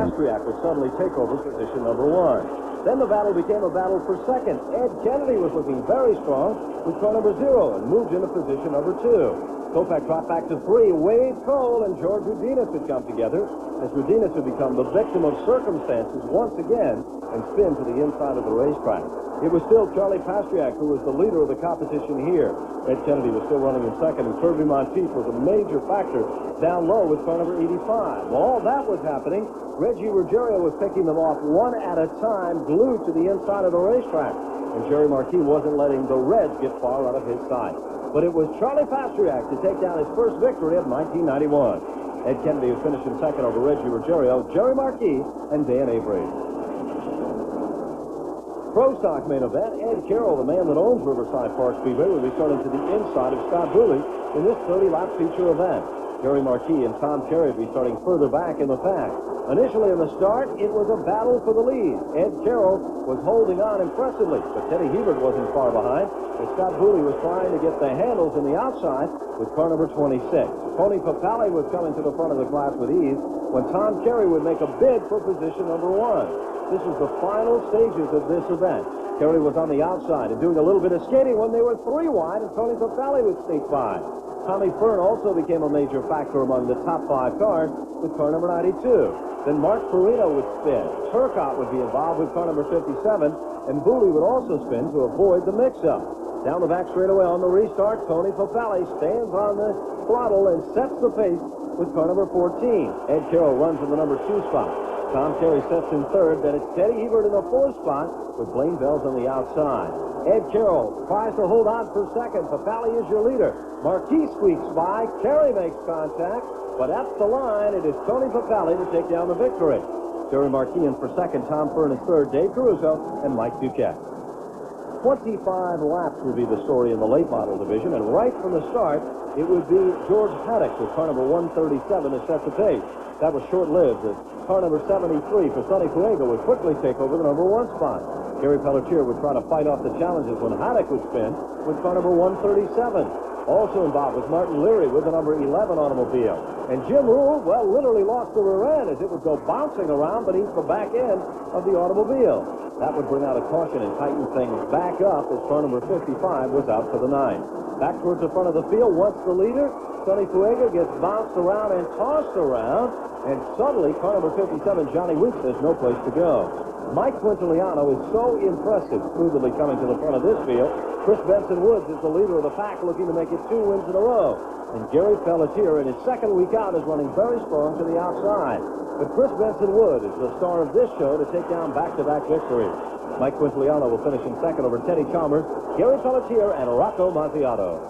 Pastriak would suddenly take over position number 1. Then the battle became a battle for second. Ed Kennedy was looking very strong with car number 0 and moved into position number 2. Kopech dropped back to 3. Wade Cole and George Rodinas would come together as Rodinas would become the victim of circumstances once again and spin to the inside of the racetrack. It was still Charlie Pastriak who was the leader of the competition here. Ed Kennedy was still running in second, and Kirby Monteith was a major factor down low with car number 85. While all that was happening, Reggie Ruggiero was picking them off one at a time, glued to the inside of the racetrack. And Jerry Marquis wasn't letting the Reds get far out of his sight. But it was Charlie Pastriak to take down his first victory of 1991. Ed Kennedy was finishing second over Reggie Ruggiero, Jerry Marquis, and Dan Avery. Pro Stock main event, Ed Carroll, the man that owns Riverside Park Speedway, will be starting to the inside of Scott Booley in this 30-lap feature event. Jerry Marquis and Tom Carey will be starting further back in the pack. Initially in the start, it was a battle for the lead. Ed Carroll was holding on impressively, but Teddy Hebert wasn't far behind, as Scott Booley was trying to get the handles in the outside with car number 26. Tony Papali was coming to the front of the class with ease when Tom Carey would make a bid for position number 1. This was the final stages of this event. Carey was on the outside and doing a little bit of skating when they were 3 wide, and Tony Papali would sneak by. Tommy Fern also became a major factor among the top 5 cars with car number 92. Then Mark Perino would spin. Turcotte would be involved with car number 57, and Booley would also spin to avoid the mix-up. Down the back straightaway on the restart, Tony Papali stands on the throttle and sets the pace with car number 14. Ed Carroll runs in the number 2 spot. Tom Carey sets in 3rd. Then it's Teddy Hebert in the 4th spot with Blaine Bells on the outside. Ed Carroll tries to hold on for 2nd. Papali is your leader. Marquis squeaks by. Carey makes contact. But at the line, it is Tony Papali to take down the victory. Jerry Marquis in for 2nd. Tom Fern is 3rd. Dave Caruso and Mike Duquette. 25 laps would be the story in the late model division, and right from the start, it would be George Haddock with car number 137 to set the pace. That was short-lived as car number 73 for Sonny Fuego would quickly take over the number 1 spot. Gary Pelletier would try to fight off the challenges when Haddock would spin with car number 137. Also involved was Martin Leary with the number 11 automobile. And Jim Rule, well, literally lost the rear end as it would go bouncing around beneath the back end of the automobile. That would bring out a caution and tighten things back up as car number 55 was out for the 9. Back towards the front of the field, once the leader, Sonny Fuego gets bounced around and tossed around, and suddenly car number 57, Johnny Weeks, has no place to go. Mike Quintiliano is so impressive, smoothly coming to the front of this field. Chris Benson Woods is the leader of the pack, looking to make it 2 wins in a row. And Gary Pelletier, in his 2nd week out, is running very strong to the outside. But Chris Benson Wood is the star of this show to take down back-to-back victories. Mike Quintiliano will finish in 2nd over Teddy Chalmers, Gary Pelletier, and Rocco Montiato.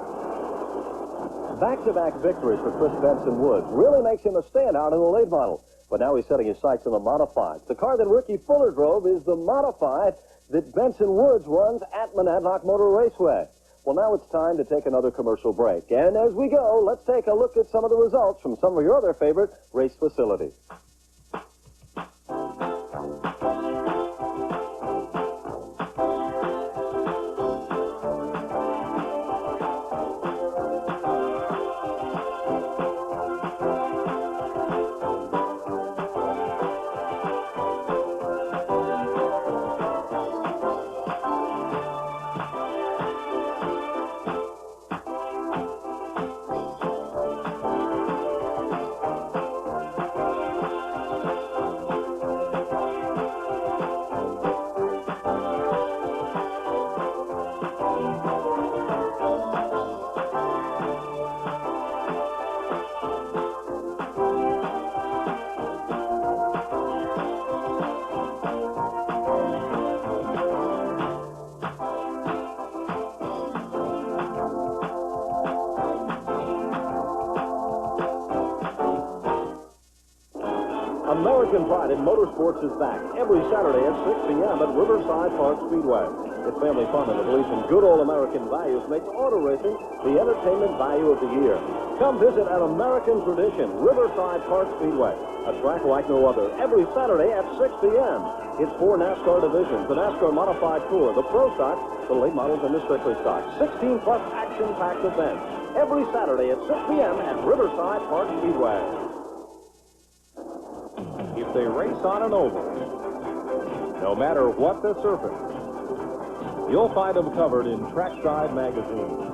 Back-to-back victories for Chris Benson Woods really makes him a standout in the late model. But now he's setting his sights on the modified. The car that Ricky Fuller drove is the modified that Benson Woods runs at Monadnock Motor Raceway. Well, now it's time to take another commercial break. And as we go, let's take a look at some of the results from some of your other favorite race facilities. American Pride in Motorsports is back every Saturday at 6 p.m. at Riverside Park Speedway. It's family fun and the belief in good old American values makes auto racing the entertainment value of the year. Come visit an American tradition, Riverside Park Speedway, a track like no other, every Saturday at 6 p.m. It's 4 NASCAR divisions, the NASCAR Modified Tour, the Pro Stock, the late models, and the Strictly Stock. 16-plus action-packed events every Saturday at 6 p.m. at Riverside Park Speedway. if they race on an oval. No matter what the surface, you'll find them covered in Trackside magazine.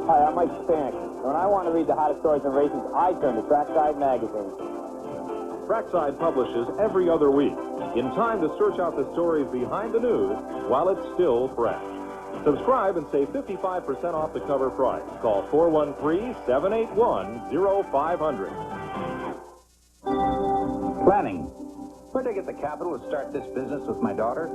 Hi, I'm Mike Spank. When I want to read the hottest stories in racing, I turn to Trackside magazine. Trackside publishes every other week, in time to search out the stories behind the news while it's still fresh. Subscribe and save 55% off the cover price. Call 413-781-0500. Planning. Where to get the capital to start this business with my daughter?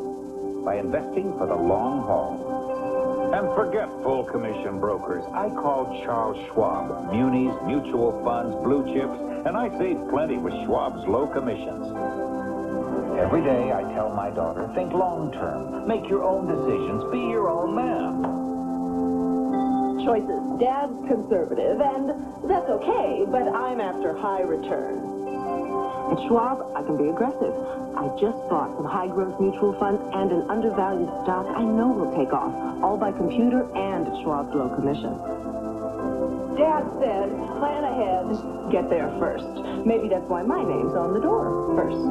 By investing for the long haul. And forget full commission brokers. I called Charles Schwab. Munis, mutual funds, blue chips, and I saved plenty with Schwab's low commissions. Every day I tell my daughter, think long term. Make your own decisions. Be your own man. Choices. Dad's conservative, and that's okay, but I'm after high return. At Schwab, I can be aggressive. I just bought some high-growth mutual funds and an undervalued stock I know will take off, all by computer and at Schwab's low commission. Dad said, plan ahead, get there first. Maybe that's why my name's on the door first.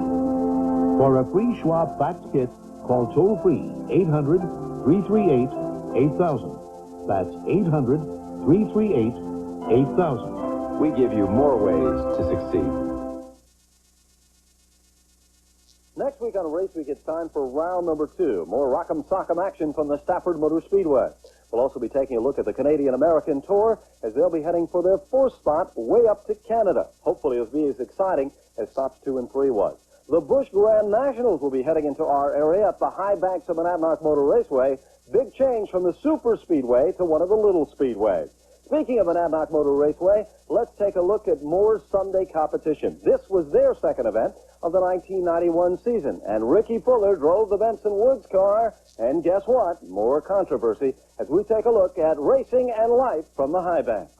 For a free Schwab Facts Kit, call toll-free 800-338-8000. That's 800-338-8000. We give you more ways to succeed. Next week on Raceweek, it's time for round number 2. More rock'em sock'em action from the Stafford Motor Speedway. We'll also be taking a look at the Canadian-American Tour as they'll be heading for their 4th spot way up to Canada. Hopefully it'll be as exciting as stops 2 and 3 was. The Busch Grand Nationals will be heading into our area at the high banks of Monadnock Motor Raceway. Big change from the Super Speedway to one of the little speedways. Speaking of Monadnock Motor Raceway, let's take a look at Moore's Sunday competition. This was their second event of the 1991 season, and Ricky Fuller drove the Benson Woods car, and guess what? More controversy as we take a look at racing and life from the high bank.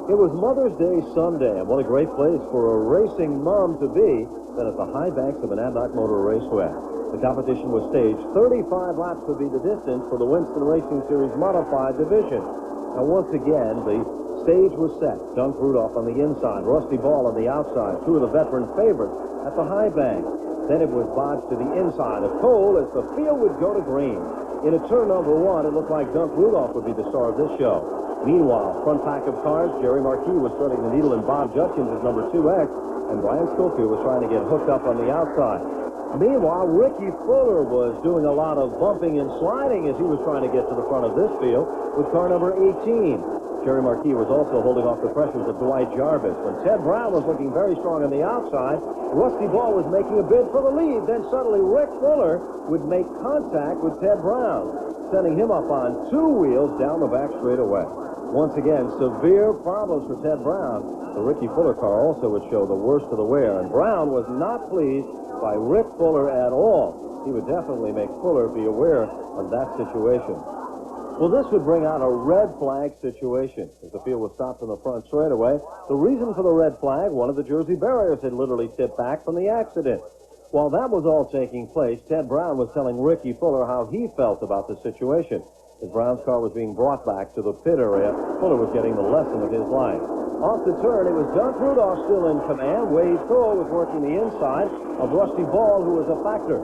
It was Mother's Day Sunday, and what a great place for a racing mom to be than at the high banks of Monadnock Motor Raceway. The competition was staged. 35 laps would be the distance for the Winston Racing Series Modified Division. Now, once again, the stage was set. Dunk Rudolph on the inside, Rusty Ball on the outside, 2 of the veteran favorites at the high bank. Then it was bodged to the inside of Cole as the field would go to green. In a turn number 1, it looked like Dunk Rudolph would be the star of this show. Meanwhile, front pack of cars, Jerry Marquis was threading the needle in Bob Judkins' number 2X, and Brian Schofield was trying to get hooked up on the outside. Meanwhile, Ricky Fuller was doing a lot of bumping and sliding as he was trying to get to the front of this field with car number 18. Jerry Marquis was also holding off the pressures of Dwight Jarvis. When Ted Brown was looking very strong on the outside, Rusty Ball was making a bid for the lead. Then suddenly Rick Fuller would make contact with Ted Brown, sending him up on 2 wheels down the back straightaway. Once again, severe problems for Ted Brown. The Ricky Fuller car also would show the worst of the wear, and Brown was not pleased by Rick Fuller at all. He would definitely make Fuller be aware of that situation. Well, this would bring out a red flag situation as the field was stopped in the front straightaway. The reason for the red flag, one of the Jersey barriers had literally tipped back from the accident. While that was all taking place, Ted Brown was telling Ricky Fuller how he felt about the situation. As Brown's car was being brought back to the pit area, Fuller was getting the lesson of his life. Off the turn, it was Dunk Rudolph still in command. Wade Cole was working the inside of Rusty Ball, who was a factor.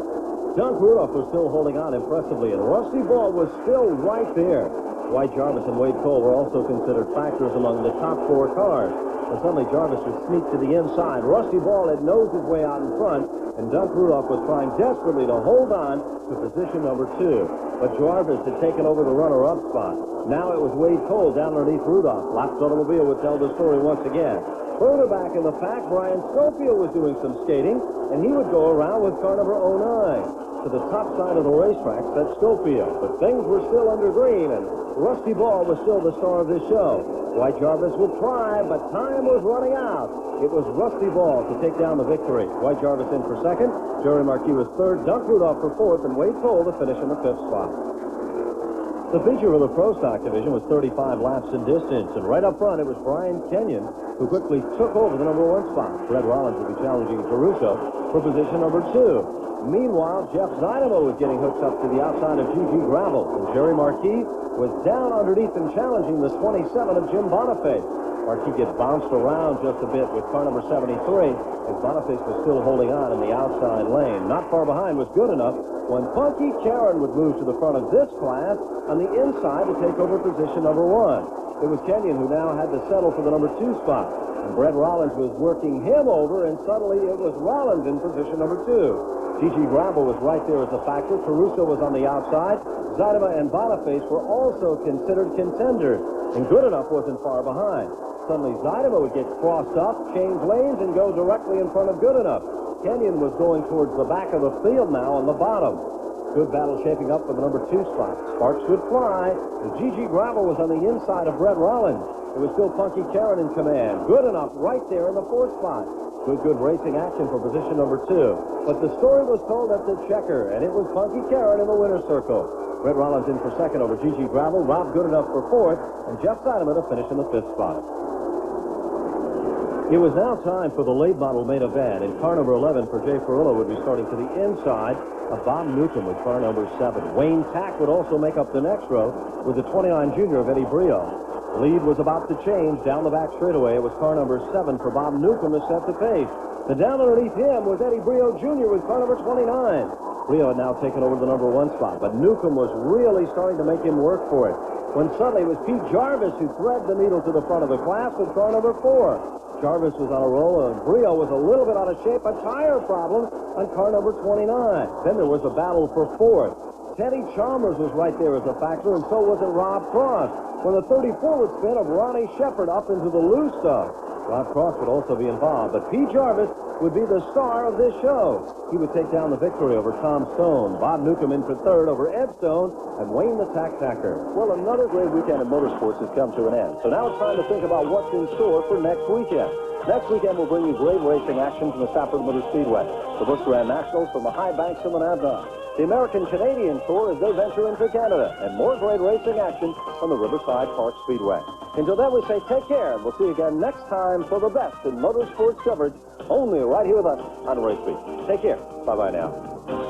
Dunk Rudolph was still holding on impressively, and Rusty Ball was still right there. Dwight Jarvis and Wade Cole were also considered factors among the top 4 cars. And suddenly Jarvis would sneak to the inside. Rusty Ball had nosed his way out in front, and Dunk Rudolph was trying desperately to hold on to position number 2. But Jarvis had taken over the runner-up spot. Now it was Wade Cole down underneath Rudolph. Laps Automobile would tell the story once again. Further back in the pack, Brian Schofield was doing some skating, and he would go around with car number 09. To the top side of the racetrack, set Schofield. But things were still under green, and Rusty Ball was still the star of this show. Dwight Jarvis would try, but time was running out. It was Rusty Ball to take down the victory. Dwight Jarvis in for second, Jerry Marquis was third, Dunk Rudolph for fourth, and Wade Cole to finish in the 5th spot. The feature of the Pro Stock division was 35 laps in distance, and right up front it was Brian Kenyon who quickly took over the number 1 spot. Fred Rollins would be challenging Caruso for position number 2. Meanwhile, Jeff Zinemo was getting hooked up to the outside of Gigi Gravel, and Jerry Marquis was down underneath and challenging the 27 of Jim Boniface. Marquis gets bounced around just a bit with car number 73, as Boniface was still holding on in the outside lane. Not far behind was good enough when Funky Karen would move to the front of this class on the inside to take over position number 1. It was Kenyon who now had to settle for the number 2 spot. And Brett Rollins was working him over, and suddenly it was Rollins in position number 2. Gigi Gravel was right there as a factor. Caruso was on the outside. Zaidema and Boniface were also considered contenders, and good enough wasn't far behind. Suddenly Zaidema would get crossed up, change lanes, and go directly in front of good enough. Kenyon was going towards the back of the field now on the bottom. Good battle shaping up for the number 2 spot. Sparks would fly, and Gigi Gravel was on the inside of Brett Rollins. It was still Funky Karen in command. Good enough right there in the 4th spot. Good racing action for position number 2. But the story was told at the checker, and it was Funky Karen in the winner's circle. Brett Rollins in for 2nd over Gigi Gravel. Rob Goodenough for 4th, and Jeff Zaidema to finish in the 5th spot. It was now time for the late model main event, and car number 11 for Jay Ferrillo would be starting to the inside of Bob Newcomb with car number 7. Wayne Tack would also make up the next row with the 29 junior of Eddie Brio. Lead was about to change down the back straightaway. It was car number 7 for Bob Newcomb to set the pace. The down underneath him was Eddie Brio Jr. with car number 29. Brio had now taken over the number 1 spot, but Newcomb was really starting to make him work for it. When suddenly it was Pete Jarvis who threaded the needle to the front of the class with car number 4. Jarvis was on a roll, and Brio was a little bit out of shape. A tire problem on car number 29. Then there was a battle for 4th. Teddy Chalmers was right there as a factor, and so wasn't Rob Cross. When the 34 would spin of Ronnie Shepard up into the loose stuff. Rob Cross would also be involved, but Pete Jarvis would be the star of this show. He would take down the victory over Tom Stone. Bob Newcomb in for 3rd over Ed Stone, and Wayne the Tack-Tacker. Well, another great weekend in motorsports has come to an end. So now it's time to think about what's in store for next weekend. Next weekend, we'll bring you great racing action from the Stafford Motor Speedway, the Busch Grand Nationals from the high banks of Monadnock, the American-Canadian Tour as they venture into Canada, and more great racing action from the Riverside Park Speedway. Until then, we say take care, and we'll see you again next time for the best in motorsports coverage, only right here with us on Raceweek. Take care. Bye-bye now.